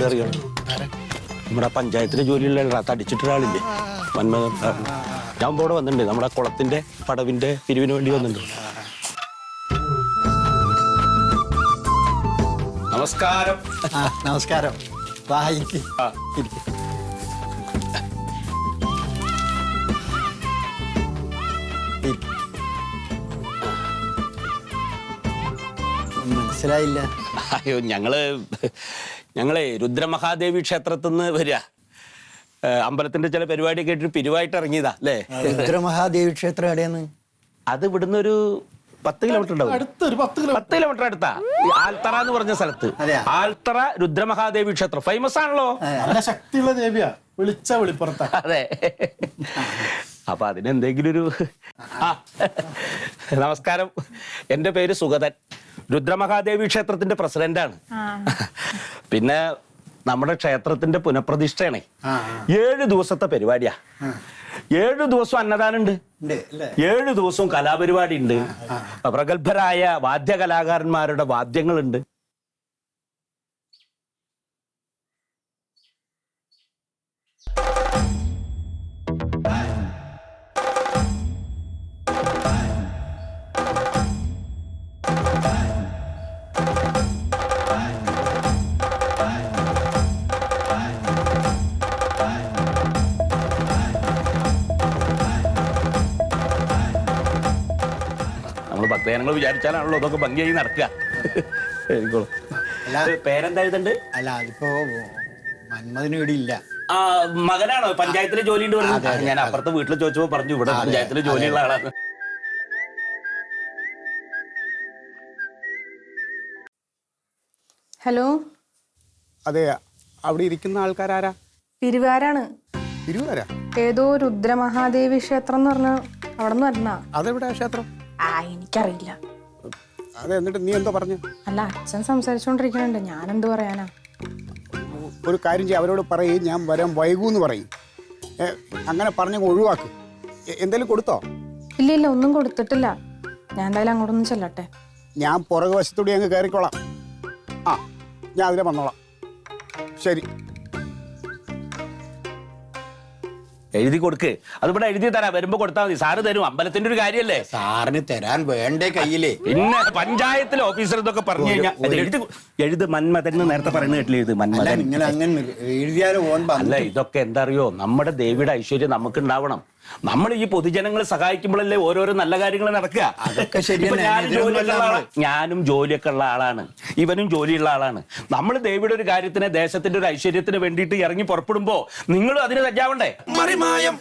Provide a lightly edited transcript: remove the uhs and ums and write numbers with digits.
ആരാ അറിയണം? നമ്മുടെ പഞ്ചായത്തിലെ ജോലിയുള്ള തടിച്ചിട്ട ഒരാളില്ലേ, മന്മഥൻ. ഞാൻ ഇപ്പോൾ ഇവിടെ വന്നിട്ടുണ്ട്, നമ്മുടെ കുളത്തിന്റെ പടവിന്റെ പിരിവിന് വേണ്ടി വന്നിട്ടുണ്ട്. നമസ്കാരം. നമസ്കാരം. മനസ്സിലായില്ല. അയ്യോ, ഞങ്ങളെ രുദ്രമഹാദേവി ക്ഷേത്രത്തിൽ നിന്ന് വരിക. അമ്പലത്തിന്റെ ചില പരിപാടി കേട്ടിട്ട് പിരിവായിട്ട് ഇറങ്ങിയതാ അല്ലേ? രുദ്രമഹാദേവി ക്ഷേത്രം എവിടെയാണ്? അത് ഇവിടുന്ന് ഒരു 10 കിലോമീറ്റർ ഉണ്ടാവും. 10 കിലോമീറ്റർ അടുത്താ, ആൽത്തറ എന്ന് പറഞ്ഞ സ്ഥലത്ത്. ആൽത്തറ രുദ്രമഹാദേവി ക്ഷേത്രം ഫേമസ് ആണല്ലോ. നല്ല ശക്തിയുള്ള ദേവിയാ, വിളിച്ച വെളിപ്പുറത്താ. അതെ. അപ്പൊ അതിനെന്തെങ്കിലും ഒരു നമസ്കാരം. എന്റെ പേര് സുഗതൻ, രുദ്രമഹാദേവി ക്ഷേത്രത്തിന്റെ പ്രസിഡന്റാണ്. പിന്നെ നമ്മുടെ ക്ഷേത്രത്തിന്റെ പുനഃപ്രതിഷ്ഠയാണേ. 7 ദിവസത്തെ പരിപാടിയാ. 7 ദിവസം അന്നദാനുണ്ട്, 7 ദിവസവും കലാപരിപാടി ഉണ്ട്, പ്രഗത്ഭരായ വാദ്യകലാകാരന്മാരുടെ വാദ്യങ്ങളുണ്ട്. നമ്മൾ ഭക്തജനങ്ങൾ വിചാരിച്ചാലാണല്ലോ ഇതൊക്കെ ഭംഗിയായി നടക്കുക. പേരെന്താ എഴുതണ്ട്? അല്ല, അതിപ്പോ മന്മഥന് ഇവിടെ ഇല്ല. മകനാണോ പഞ്ചായത്തിലെ ജോലി ഉണ്ട് പറഞ്ഞത്? ഞാൻ അപ്പുറത്തെ വീട്ടിൽ ചോദിച്ചപ്പോ പറഞ്ഞു ഇവിടെ പഞ്ചായത്തിലെ ജോലിയുള്ള ആളാണ്. ഹലോ. അതെ, അവിടെ ഇരിക്കുന്ന ആൾക്കാരാരാ? പിരിവാരാണ്. പിരിവാരാ? ഏതോ രുദ്രമഹാദേവി ക്ഷേത്രം എന്ന് പറഞ്ഞ അവിടെ നിന്ന് വരണ. അതെവിടെയാ ക്ഷേത്രം? എനിക്കറിയില്ല. അതെ, എന്നിട്ട് നീ എന്തോ പറഞ്ഞു? അല്ല, അച്ഛൻ സംസാരിച്ചോണ്ടിരിക്കണുണ്ട്, ഞാൻ എന്ത് പറയാനാ? ഒരു കാര്യം ചെയ്യും, അവരോട് പറയും ഞാൻ വരാൻ വൈകൂന്ന് പറയും. അങ്ങനെ പറഞ്ഞ ഒഴിവാക്ക്. എന്തെങ്കിലും കൊടുത്തോ? ഇല്ല, ഒന്നും കൊടുത്തിട്ടില്ല. ഞാൻ എന്തായാലും അങ്ങോട്ടൊന്നും ചെല്ലട്ടെ. ഞാൻ പുറകു വശത്തൂടി അങ്ങ് കയറിക്കോളാം. ഞാൻ അതിലെ വന്നോളാം. ശരി. എഴുതി കൊടുക്ക്. അതിവിടെ എഴുതി തരാം, വരുമ്പോ കൊടുത്താൽ മതി. സാറ് തരും, അമ്പലത്തിന്റെ ഒരു കാര്യല്ലേ. സാറിന് തരാൻ വേണ്ടേ കയ്യില്? പിന്നെ പഞ്ചായത്തിലെ ഓഫീസർ ഇതൊക്കെ പറഞ്ഞു കഴിഞ്ഞാൽ എഴുത് മന്മഥൻ നേരത്തെ പറയുന്നത് കേട്ടില്ല? എഴുത് മന്മഥൻ. നിങ്ങൾ അങ്ങനെ എഴുതിയാലോ? അല്ല, ഇതൊക്കെ എന്താ അറിയോ, നമ്മുടെ ദേവിയുടെ ഐശ്വര്യം നമുക്ക് ഉണ്ടാവണം. നമ്മൾ ഈ പൊതുജനങ്ങൾ സഹായിക്കുമ്പോഴല്ലേ ഓരോരോ നല്ല കാര്യങ്ങൾ നടക്കുക. ഞാനും ജോലിയൊക്കെ ഉള്ള ആളാണ്, ഇവനും ജോലിയുള്ള ആളാണ്. നമ്മൾ ദേവിയുടെ ഒരു കാര്യത്തിന്, ദേശത്തിന്റെ ഒരു ഐശ്വര്യത്തിന് വേണ്ടിയിട്ട് ഇറങ്ങി പുറപ്പെടുമ്പോ നിങ്ങളും അതിന് സജ്ജാവണ്ടേ? മറിമായം.